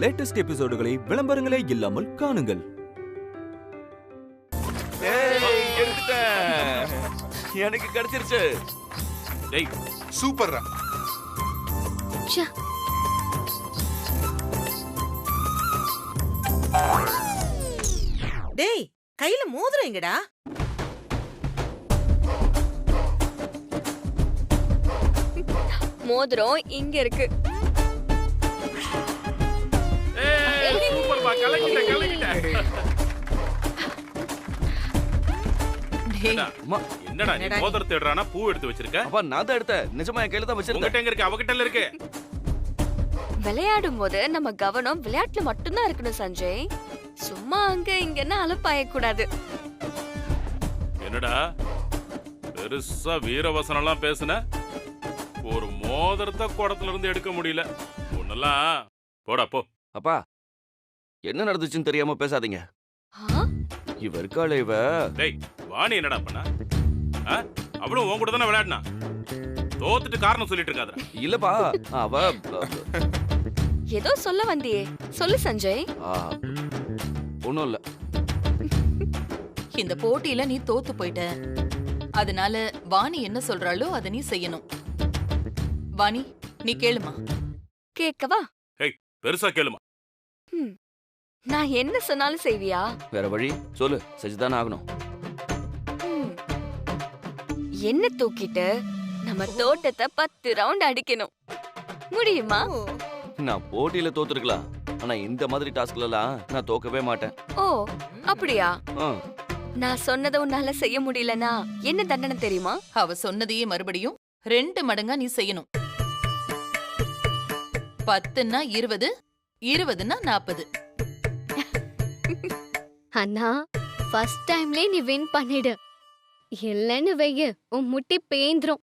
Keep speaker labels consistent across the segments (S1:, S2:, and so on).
S1: Latest எபிசோடுகளை விளம்பரங்களே இல்லாமல் காணுங்கள்.
S2: எனக்கு கிடைச்சிருச்சு.
S3: டேய் சூப்பர்ரா.
S4: டேய் கையில மோதிரம் எங்கடா?
S5: மோதிரம் இங்க இருக்கு.
S3: சூப்பர்பா, கலக்கிட்ட கலக்கிட்ட. என்னடா நீ மோதிரம் தேடுறானா பூ எடுத்து வச்சிருக்க?
S2: அப்பா நான் தான் எடுத்தேன். நிஜமா என் கையில தான் வச்சிருக்கேன்.
S3: உங்ககிட்ட எங்க இருக்கு? அவகிட்ட இருக்கு.
S5: விளையாடும் போது நம்ம கவனம் விளையாட்டுல மட்டும்தான் இருக்கணும் சஞ்சய். சும்மா அங்க இங்கன்னு அலப்பாய கூடாது.
S3: என்னடா பெருசா வீரவசனம் எல்லாம் பேசுன? ஒரு மோதிரத்தை குடத்துல இருந்து எடுக்க முடியல. உன்னெல்லாம் போடா போ.
S2: அப்பா என்ன நடந்துச்சுன்னு தெரியாம பேசாதீங்க. இவ இருக்காளே இவ.
S3: டேய் வாணி என்னடா பண்ணா? அவளும் உன் கூட தானே விளையாடினா? தோத்துட்டு காரணம் சொல்லிட்டு இருக்காத.
S2: இல்லப்பா அவ
S5: ஏதோ சொல்ல வந்தியே, சொல்லு சஞ்சய்.
S2: ஒண்ணும் இல்ல.
S6: இந்த போட்டியில நீ தோத்து போயிட்ட. அதனால வாணி என்ன சொல்றாளோ அதை நீ செய்யணும். வாணி நீ கேளுமா.
S5: கேட்கவா?
S3: ஏய் பெருசா கேளுமா.
S5: நான் என்ன சொன்னாலும் செய்வியா?
S2: வேற வழி சொல்லு, செஞ்சுதானே ஆகணும்.
S5: என்ன தூக்கிட்டு நம்ம தோட்டத்தை 10 ரவுண்ட் அடிக்கணும். முடியுமா?
S2: நான் போட்டியில தோத்துருக்கலாம், ஆனா இந்த மாதிரி டாஸ்க்ல எல்லாம் நான் தோக்கவே மாட்டேன்.
S5: ஓ அப்படியா? நான் சொன்னதை உன்னால செய்ய முடியலனா என்ன தண்டனை தெரியுமா?
S6: அவ சொன்னதையே மறுபடியும் 2 மடங்கா நீ செய்யணும். 10ன்னா 20, 20ன்னா 40.
S7: அண்ணா ஃபர்ஸ்ட் டைம்லயே நீ வின் பண்ணிடு. இல்லன்னு வெய்ய உன் முட்டி பேந்துரும்.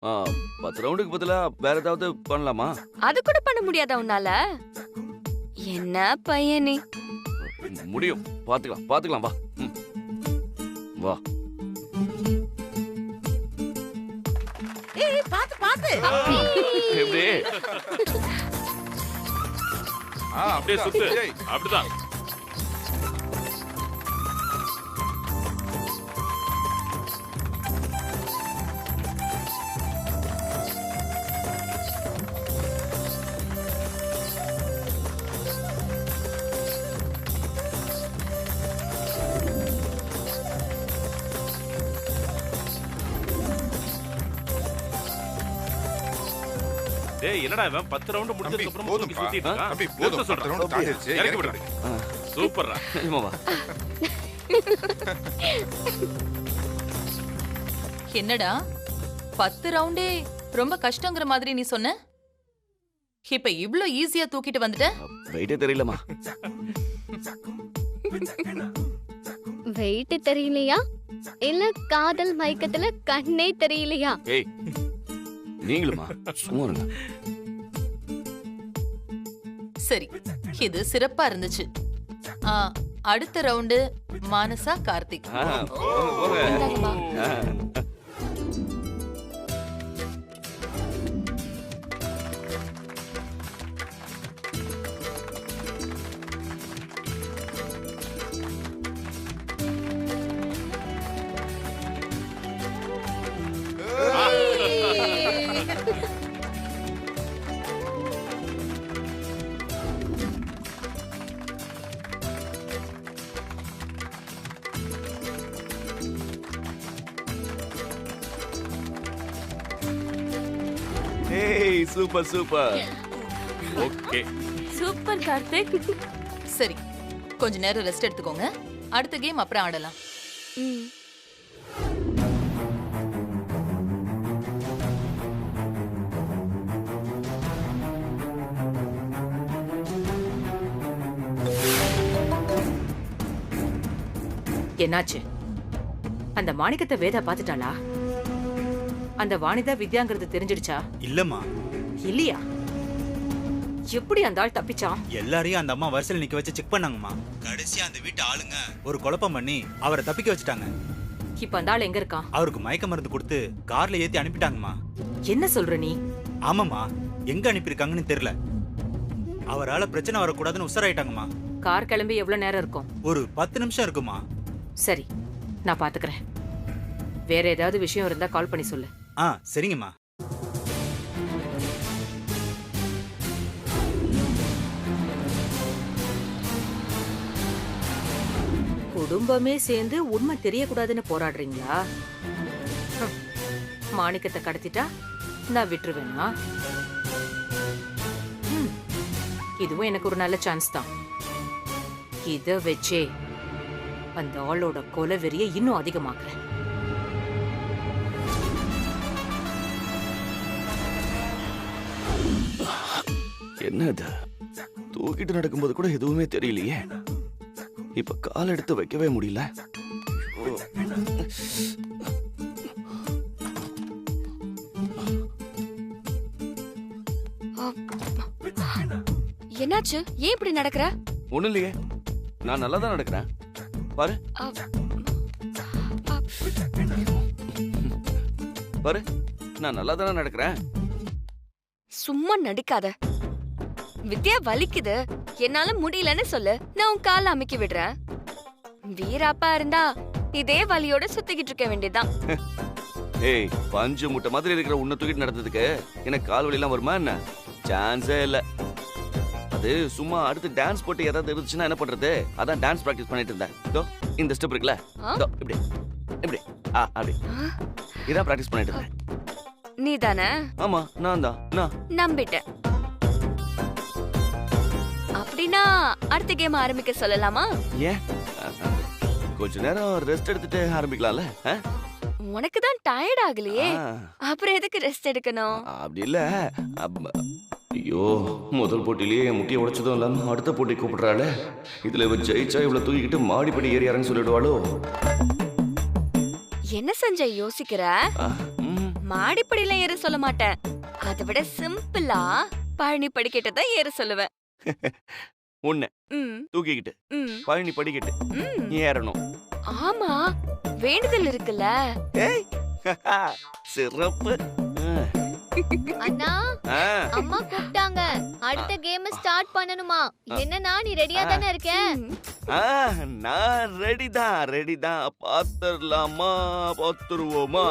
S2: 10 ரவுண்டுக்கு பதிலா வேற ஏதாவது பண்ணலாமா?
S5: அது கூட பண்ண முடியாதா உன்னால? என்ன பையன் நீ?
S2: முடியும், பாத்துக்கலாம் வா. வா.
S4: ஏய் பாத்து பாத்து.
S2: எப்படி?
S3: அப்படியே சுத்து. அப்படிதான். டேய் என்னடா இவன் 10 ரவுண்ட் முடிஞ்சதுக்கு அப்புறம் தூக்கி சுத்திட்டு இருக்கான்.
S8: தம்பி போதும், 10 ரவுண்ட் தாண்டிருச்சு.
S3: இறக்கி விடுறேன். சூப்பர்ரா.
S2: மாமா
S6: என்னடா 10 ரவுண்டே ரொம்ப கஷ்டங்கிற மாதிரி நீ சொன்ன. இப்ப இவ்ளோ ஈஸியா தூக்கிட்டு வந்துட்ட.
S2: வெயிட்டே தெரியலமா.
S7: வெயிட் தெரியலையா இல்ல காதல் மயக்கத்துல கண்ணே தெரியலையா?
S2: ஏய் நீங்களுமா சும்மா இருங்க.
S6: சரி இது சிறப்பா இருந்துச்சு. அடுத்த ரவுண்டு மானசா கார்த்திக்.
S5: இந்தாங்கம்மா.
S2: ஏய் super super.
S3: Okay
S5: super Karthik.
S6: சரி கொஞ்ச நேரம் ரெஸ்ட் எடுத்துக்கோங்க. அடுத்த கேம் அப்புறம் ஆடலாம்.
S9: என்னாச்சு? அந்த மாணிக்கத்தை வேதா பாத்துட்டாளா? அந்த வாணிதா வித்யாங்கிறது தெரிஞ்சிடுச்சா?
S10: இல்லம்மா.
S9: இல்லையா? எப்படி அந்த ஆள் தப்பிச்சான்?
S10: எல்லாரையும் அந்த அம்மா வரிசையில் நிக்க வச்சு செக் பண்ணாங்கம்மா. கடைசியா அந்த வீட்டு ஆளுங்க ஒரு குழப்பம் பண்ணி அவரை தப்பிக்க வச்சுட்டாங்க.
S9: இப்ப அந்த ஆள் எங்க இருக்கான்?
S10: அவருக்கு மயக்க மருந்து கொடுத்து கார்ல ஏத்தி அனுப்பிட்டாங்கம்மா.
S9: என்ன சொல்ற நீ?
S10: ஆமாம்மா, எங்க அனுப்பியிருக்காங்கன்னு தெரியல. அவரால பிரச்சனை வரக்கூடாதுன்னு உஷாராயிட்டாங்கம்மா.
S9: கார் கிளம்பி எவ்வளவு நேரம் இருக்கும்?
S10: ஒரு 10 நிமிஷம் இருக்குமா.
S9: சரி, நான் பாத்துக்கிறேன். வேற ஏதாவது விஷயம் இருந்தா கால் பண்ணி சொல்லு.
S10: சரிங்கம்மா.
S9: குடும்பமே சேர்ந்து உண்மை தெரியக்கூடாதுன்னு போராடுறீங்களா? மாணிக்கத்தை கடத்திட்டா நான் விட்டுருவேனா? இதுவும் எனக்கு ஒரு நல்ல சான்ஸ் தான். இத வச்சே அந்த ஆளோட கொலை வெறியை இன்னும் அதிகமாக்குறேன்.
S2: என்ன இது? தூக்கிட்டு நடக்கும்போது கூட எதுவுமே தெரியலையே. இப்ப கால் எடுத்து வைக்கவே முடியல.
S5: என்னாச்சு? ஏன் இப்படி நடக்கிற?
S2: ஒண்ணும் இல்லையே, நான் நல்லா தான் நடக்கிறேன். பாரு பாரு, நான் நல்லா தானே நடக்கிறேன்.
S5: சும்மா நடிக்காத. வித்யா வலிக்குது, என்னால முடியலன்னு சொல்லு, நான் உன் கால அமைக்கி விடுறேன். வீராப்பா இருந்தா இதே வலியோட சுத்திக்கிட்டு இருக்க வேண்டியதுதான்.
S2: ஏய், பஞ்சு முட்டை மாதிரி இருக்கிற உன்னை தூக்கிட்டு நடந்ததுக்கு எனக்கு கால் வலி எல்லாம் வருமா என்ன? சான்ஸே இல்ல. அது சும்மா அடுத்து டான்ஸ் போட்டு ஏதாவது இருந்துச்சுன்னா என்ன பண்றது? அதான் டான்ஸ் பிராக்டிஸ் பண்ணிட்டு இருந்தேன். இதோ இந்த ஸ்டெப் இருக்குல்ல, இதோ இப்படி இப்படி அப்படி இதான் பிராக்டிஸ் பண்ணிட்டு இருந்தேன்.
S5: நீ தானே?
S2: ஆமா, நான் தான். நான்
S5: நம்பிட்டேன். அப்படின்னா அடுத்த கேம் ஆரம்பிக்க சொல்லலாமா?
S2: ஏன் கொஞ்ச நேரம் ரெஸ்ட் எடுத்துட்டு ஆரம்பிக்கலாம்ல?
S5: உனக்கு தான் டயர்ட் ஆகலையே, அப்புறம் எதுக்கு ரெஸ்ட் எடுக்கணும்?
S2: அப்படி இல்ல. ஐயோ, முதல் போட்டிலேயே என் முட்டியை உடைச்சதும் இல்லாம அடுத்த போட்டி கூப்பிடுறாளே. இதுல இவ ஜெயிச்சா இவ்வளவு தூக்கிட்டு மாடிப்படி ஏறி இறங்க சொல்லிடுவாளோ?
S5: என்ன சஞ்சய் யோசிக்கிற? மாடிப்படியில ஏற சொல்ல மாட்டேன். அதை விட சிம்பிளா பழனி படிக்கட்டு தான் ஏற சொல்லுவேன்.
S2: ஒண்ணு தூக்கிக்கிட்டு பழனி படிக்கட்டு ஏறணும்.
S5: ஆமா, வேண்டுதல் இருக்குல்ல.
S2: சிறப்பு.
S7: அண்ணா, அம்மா கூப்பிட்டாங்க. அடுத்த கேம் ஸ்டார்ட் பண்ணனுமா? என்னன்னா நீ ரெடியா தானே இருக்க?
S2: நான் ரெடி தான். பாத்துடலாமா? பாத்துருவோமா?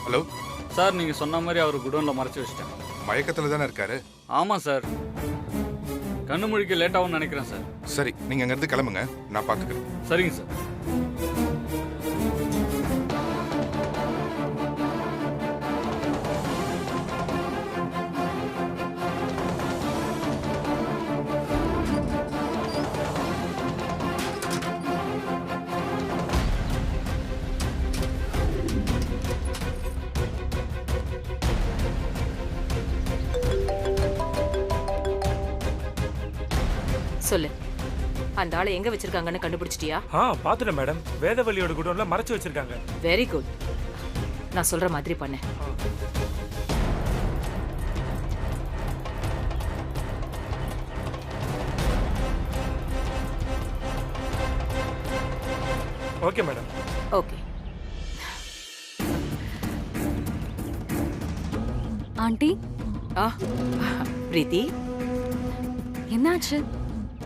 S8: ஹலோ
S11: சார், நீங்க சொன்ன மாதிரி அவர் குடோன்ல மறைச்சு வச்சிட்டேன்.
S8: மயக்கத்துல தானே இருக்காரு?
S11: ஆமா சார், கண்ணு முழிக்க லேட் ஆகும்னு நினைக்கிறேன் சார்.
S8: சரி, நீங்க அங்க இருந்து கிளம்புங்க, நான் பாத்துக்கிறேன்.
S11: சரிங்க சார்.
S9: சொல்லு, அந்த ஆளை எங்க வச்சிருக்காங்கன்னு கண்டுபிடிச்சிட்டியா?
S12: பாத்துட்டேன் மேடம். வேதவல்லியோட குடோன்ல மறைச்சு வச்சிருக்காங்க.
S9: Very good. நான் சொல்ற மாதிரி பண்ணு.
S12: Okay madam.
S9: ஓகே.
S13: ஆண்டி.
S9: பிரீத்தி,
S13: என்னாச்சு?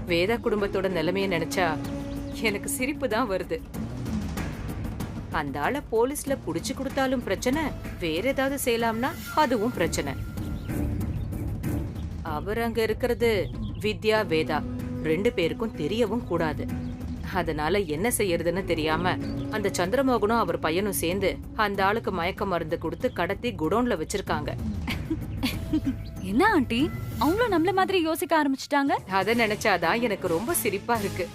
S9: வேதா குடும்பத்தோட நிலைமையை நினைச்சா எனக்கு சிரிப்பு தான் வருது. அந்த ஆளை போலீஸ்ல புடிச்சு கொடுத்தாலும் பிரச்சனை, வேற ஏதாவது செய்யலாம்னா அதுவும் பிரச்சனை. அவர் அங்க இருக்கிறது வித்யா, வேதா 2 பேருக்கும் தெரியவும் கூடாது. அதனால என்ன செய்யறதுன்னு தெரியாம அந்த சந்திரமோகனும் அவர் பையனும் சேர்ந்து அந்த ஆளுக்கு மயக்க மருந்து கொடுத்து கடத்தி குடோன்ல வச்சிருக்காங்க.
S13: என்ன ஆண்டி, அவங்களும் நம்மள மாதிரி யோசிக்க ஆரம்பிச்சிட்டாங்க?
S9: அத நினைச்சாதான் எனக்கு ரொம்ப சிரிப்பா இருக்கு.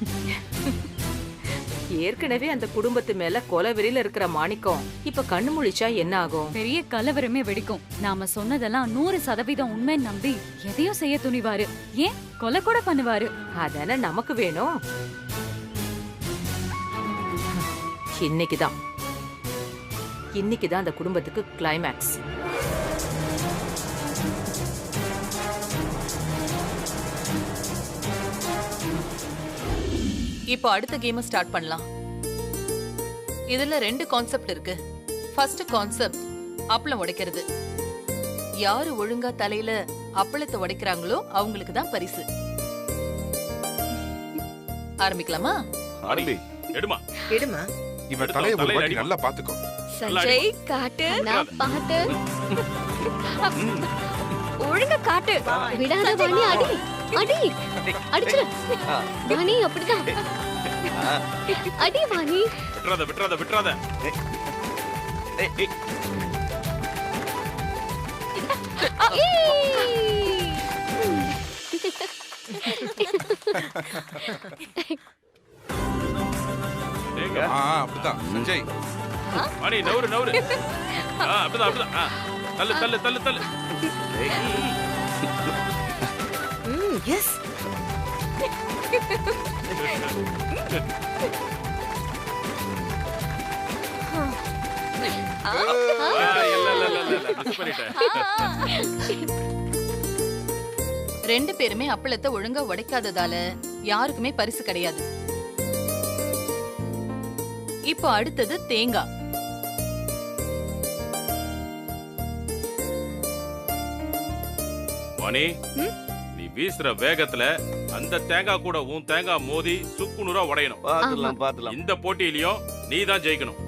S9: ஏற்கனவே அந்த குடும்பத்து மேல கொலவெறியில இருக்கிற மாணிக்கம் இப்ப கண்ணு முழிச்சா என்ன ஆகும்?
S13: பெரிய கலவரமே வெடிக்கும். நாம சொன்னதெல்லாம் 100% உண்மை நம்பி எதையும் செய்ய துணிவாரு. ஏன் கொலை கூட பண்ணுவாரு.
S9: அதானே நமக்கு வேணும். இன்னைக்குதான் அந்த குடும்பத்துக்கு கிளைமேக்ஸ்.
S6: இப்போ அடுத்த கேம் ஸ்டார்ட் பண்ணலாம். இதுல 2 கான்செப்ட் இருக்கு. ஃபர்ஸ்ட் கான்செப்ட் அப்பளம் உடைக்கிறது. யாரு ஒழுங்கா தலையில அப்பளத்தை உடைக்கிறாங்களோ அவங்களுக்கு தான் பரிசு. ஆரம்பிக்கலாமா?
S2: ஆரம்பி.
S3: எடுமா.
S4: எடுமா.
S8: இவன் தலையை ஒரு வாட்டி நல்லா பாத்துக்கோ.
S5: சஞ்சய் காட்டு.
S7: நான் பாட்டு.
S5: ஒழுங்கா காட்டு.
S7: விடாத வாணி, அடி அடி அடிச்சிரு. வாணி அப்படிதான். அடி வாணி.
S3: விட்டுறாத.
S8: அப்படிதான் சஞ்சய்.
S3: வாணி நவுரு. அப்படிதான். தள்ளு.
S4: எஸ்.
S6: ரெண்டு பேருமே அப்பளத்தை ஒழுங்கா உடைக்காததால யாருக்குமே பரிசு கிடையாது. இப்போ அடுத்தது தேங்காய்.
S3: வாணி, நீ வீசுற வேகத்துல அந்த தேங்காய் கூட உன் தேங்காய் மோதி சுக்குநூறா உடையணும்.
S2: பாத்துலாம்.
S3: இந்த போட்டியிலயும் நீ தான் ஜெயிக்கணும்.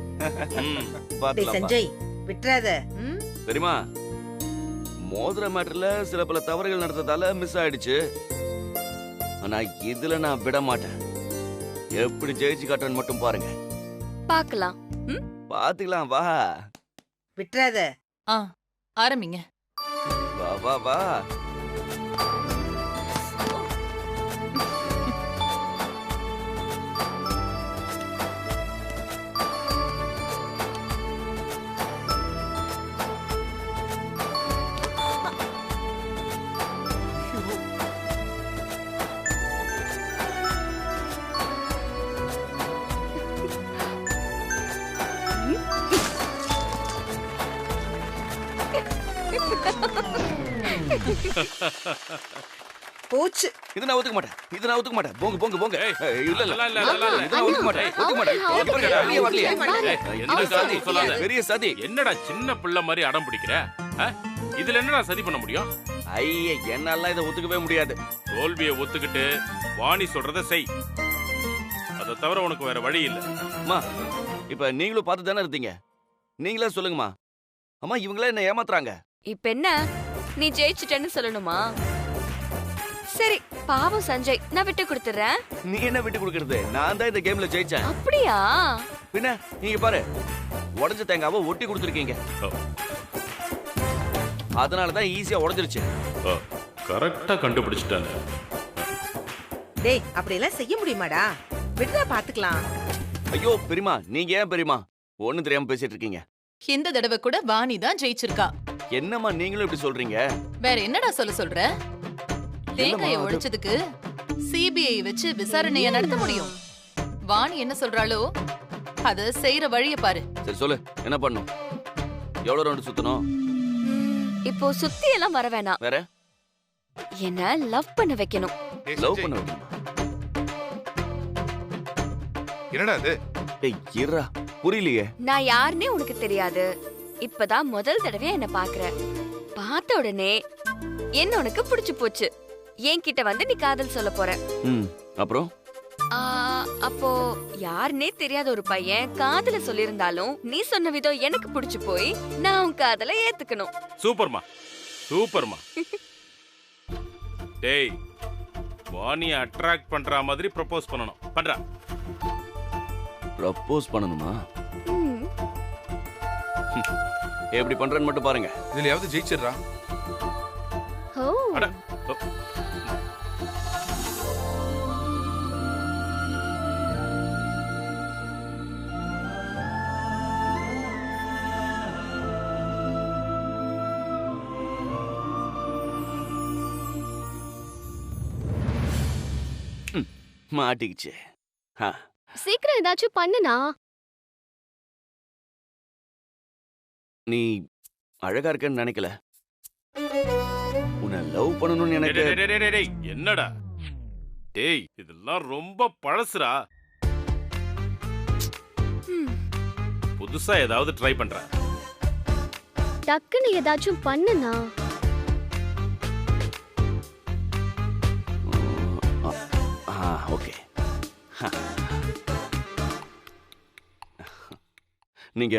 S4: சஞ்சய் விட்டுறாத.
S2: தெரியுமா, மோதிர மேட்டர்ல சில பல தவறுகள் நடந்ததால மிஸ் ஆயிடுச்சு. ஆனா இதுல நான் விட மாட்டேன். எப்படி ஜெயிச்சு காட்டுறேன்னு மட்டும் பாருங்க.
S5: பார்க்கலாம்.
S2: பாத்துக்கலாம். வா.
S4: விட்டுறாத.
S6: ஆரம்பிங்க.
S2: வா.
S4: போச்சு.
S2: இது நான் ஒத்துக்க மாட்டேன். போங்க. இல்ல. பெரிய சதி.
S3: என்னடா சின்ன பிள்ளை மாதிரி அடம் பிடிக்கிற? இதுல என்னடா சதி பண்ண முடியும்?
S2: ஐயே, என்னால இதை ஒத்துக்கவே முடியாது.
S3: தோல்வியை ஒத்துக்கிட்டு வாணி சொல்றத செய். அதை தவிர உனக்கு வேற வழி இல்ல.
S2: அம்மா, இப்ப நீங்களும் பார்த்து தானே இருந்தீங்க. நீங்களே சொல்லுங்கம்மா. அம்மா, இவங்களே என்ன ஏமாத்துறாங்க.
S5: இப்ப என்ன, நீ ஜெயிச்சிட்டேன்னு சொல்லணுமா? சரி, பாவம் சஞ்சய், நான் விட்டு கொடுத்துறேன்.
S2: நீ என்ன விட்டு கொடுக்கறது? நான் தான் இந்த கேம்ல ஜெயிச்சேன்.
S5: அப்படியா?
S2: பின்ன நீங்க பாரு, உடைஞ்ச தேங்காவை ஒட்டி கொடுத்துருக்கீங்க. அதனாலதான் ஈஸியா உடைஞ்சிருச்சு.
S3: கரெக்டா கண்டுபிடிச்சிட்டாங்க.
S4: டேய், அப்படி எல்லாம் செய்ய முடியுமாடா? விடுடா, பாத்துக்கலாம்.
S2: ஐயோ பெரியமா, நீங்க ஏன் பெரியமா ஒண்ணும் தெரியாம பேசிட்டு இருக்கீங்க?
S6: இந்த தடவை கூட வாணி தான் ஜெயிச்சிருக்கா.
S2: என்னம்மா நீங்களும் இப்படி சொல்றீங்க?
S6: வேற என்னடா சொல்ற? தேங்காயை உடைச்சதுக்கு சிபிஐ வச்சு விசாரணைய நடத்த முடியும். வாணி என்ன சொல்றாளோ அத செய்யற வழிய பாரு.
S2: சரி சொல்லு, என்ன பண்ணும்? எவ்வளவு ரவுண்ட் சுத்தணும்?
S5: இப்போ சுத்தி எல்லாம் வர வேணாம்.
S2: வேற
S5: என்ன லவ் பண்ண வைக்கணும்.
S2: லவ் பண்ண வைக்கணும்?
S8: என்னடா இது?
S2: டேய் இருடா, புரியலையே.
S5: நான் யாருன்னே உனக்கு தெரியாது. இப்பதான் முதல் தடவையா என்ன பாக்குற. பார்த்த உடனே என்ன உனக்கு பிடிச்சு போச்சு. என்கிட்ட வந்து நீ காதல் சொல்ல போற.
S2: அப்புறம்
S5: அப்போ யாருன்னே தெரியாத ஒரு பையன் காதல சொல்லிருந்தாலும் நீ சொன்ன விதம் எனக்கு பிடிச்சு போய் நான் உன் காதலை ஏத்துக்கணும்.
S3: சூப்பர்மா. டேய், வாணியை அட்ராக்ட் பண்ற மாதிரி ப்ரப்போஸ் பண்ணணும். பண்றா.
S2: ப்ரப்போஸ் பண்ணணுமா? எப்படி பண்றேன்னு மட்டும் பாருங்க.
S8: இதுலயாவது ஜெயிச்சிடுறா.
S2: மாட்டிக்கிச்சு.
S7: சீக்கிரம் ஏதாச்சும் பண்ணுனா.
S2: நீ அழகா இருக்கன்னு நினைக்கல. உன்னை லவ் பண்ணணும்னு எனக்கு.
S3: என்னடா டேய், இதெல்லாம் ரொம்ப பழசுடா. புதுசா ஏதாவது ட்ரை பண்ற.
S7: டக்குன்னு ஏதாச்சும் பண்ணுனா.
S2: ஓகே. நீங்க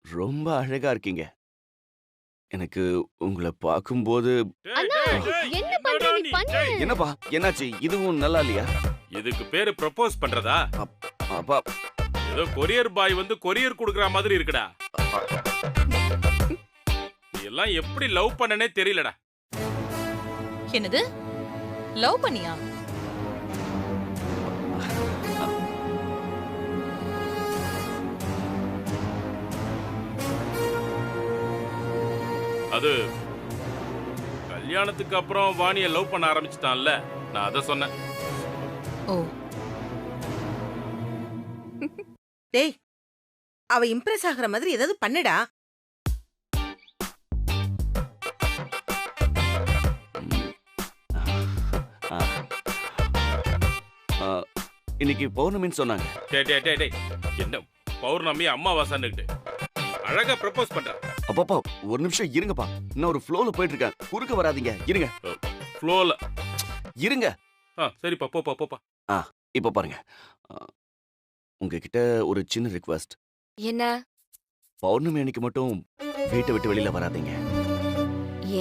S2: ரொம்ப அழகா இருக்கீங்க. எனக்கு உங்களை பார்க்கும்போது.
S7: என்ன பண்ற நீ? பண்ணு.
S2: என்னப்பா என்னாச்சு? இதுவும் நல்லா இல்லையா?
S3: இதுக்கு பேரு ப்ரப்போஸ் பண்றதா?
S2: அப்பா
S3: ஏதோ கொரியர் பாய் வந்து கொரியர் குடுக்குற மாதிரி இருக்குடா. நீ எல்லாம் எப்படி லவ் பண்ணனே தெரியலடா.
S6: என்னது லவ் பண்ணியா?
S3: அது கல்யாணத்துக்கு அப்புறம் வாணிய லவ் பண்ண ஆரம்பிச்சிட்டான்ல, நான் அத சொன்னேன்.
S6: ஓ
S4: டேய், அவ இம்ப்ரெஸ் ஆகுற மாதிரி ஏதாவது பண்ணுடா.
S2: இன்னைக்கு பௌர்ணமின்னு சொன்னாங்க.
S3: என்ன பௌர்ணமி அம்மாவாசன்னுட்டு அழகா ப்ரப்போஸ் பண்ற.
S2: அப்பப்பா ஒரு நிமிஷம் இருங்கப்பா, இன்னும் ஒரு ஃப்ளோல போயிட்டு இருக்கேன். குறுக்க வராதீங்க, இருங்க.
S3: ஃப்ளோல
S2: இருங்க.
S3: சரிப்பா, போப்பா போப்பா.
S2: இப்ப பாருங்க, உங்ககிட்ட ஒரு சின்ன ரிக்வெஸ்ட்.
S5: என்ன?
S2: பௌர்ணமி அன்னைக்கு மட்டும் வீட்டை விட்டு வெளியில வராதீங்க.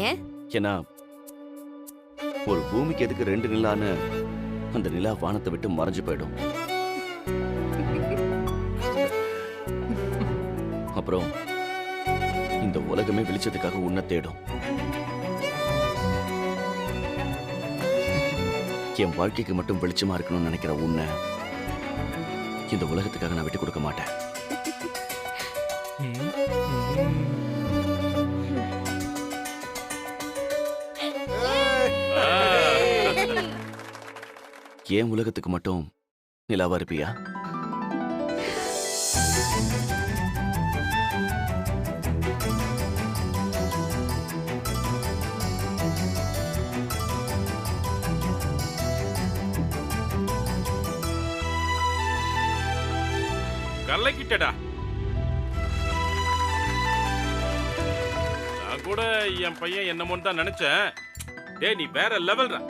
S5: ஏன்?
S2: ஏன்னா ஒரு பூமிக்கு எதுக்கு 2 நிலான்னு அந்த நிலா வானத்தை விட்டு மறைஞ்சு போயிடும். அப்புறம் இந்த உலகமே வெளிச்சத்துக்காக உன்னை தேடும். என் வாழ்க்கைக்கு மட்டும் வெளிச்சமா இருக்கணும்னு நினைக்கிற உன்னை இந்த உலகத்துக்காக நான் விட்டு கொடுக்க மாட்டேன். ஏன் உலகத்துக்கு மட்டும் நிலாவா இருப்பியா?
S3: கலக்கிட்டடா. நான் கூட என் பையன் என்னமோன்னு தான் நினைச்சேன். டேய், நீ வேற லெவல்டா.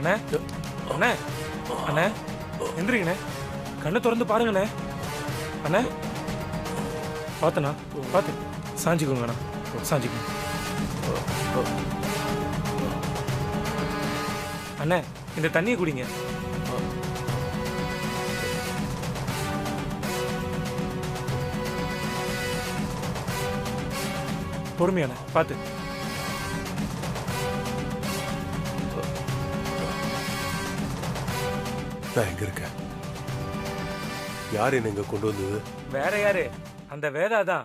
S12: அண்ணே அண்ணே அண்ணே எந்திரிங்கண்ணே, கண்ணை திறந்து பாருங்கண்ணே. அண்ணே பார்த்தண்ணா, பார்த்து சாஞ்சிக்கோங்கண்ணா, சாஞ்சிக்கோங்க. அண்ணே இந்த தண்ணியை குடிங்க. பொறுமையான பார்த்து.
S14: நான் எங்க இருக்கேன்? யாரு என்ன இங்க கொண்டு வந்தது?
S12: வேற யாரு? அந்த வேதா தான்.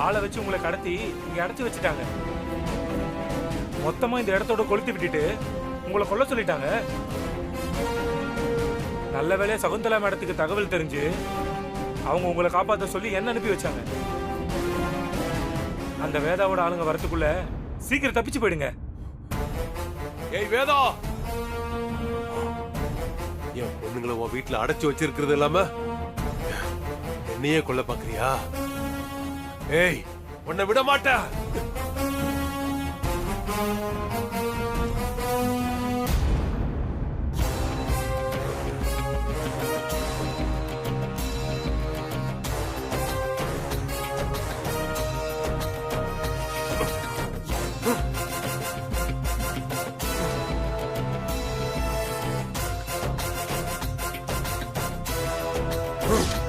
S12: ஆளை வச்சு உங்களை கடத்தி இங்க அடைச்சு வச்சுட்டாங்க. மொத்தமா இந்த இடத்தோட கொளுத்தி விட்டுட்டு உங்களை கொல்ல சொல்லிட்டாங்க. நல்ல வேலையா சகுந்தலா மேடத்துக்கு தகவல் தெரிஞ்சு அவங்க உங்களை காப்பாற்ற சொல்லி என்ன அனுப்பி வச்சாங்க. அந்த வேதாவோட ஆளுங்க வரத்துக்குள்ள சீக்கிரம் தப்பிச்சு போயிடுங்க.
S14: ஏய் வேதா, என் பொண்ணுங்களை உன் வீட்டுல அடைச்சு வச்சிருக்கிறது இல்லாம என்னையே கொல்ல பாக்குறியா? ஏய், உன்னை விட மாட்டேன். ம்.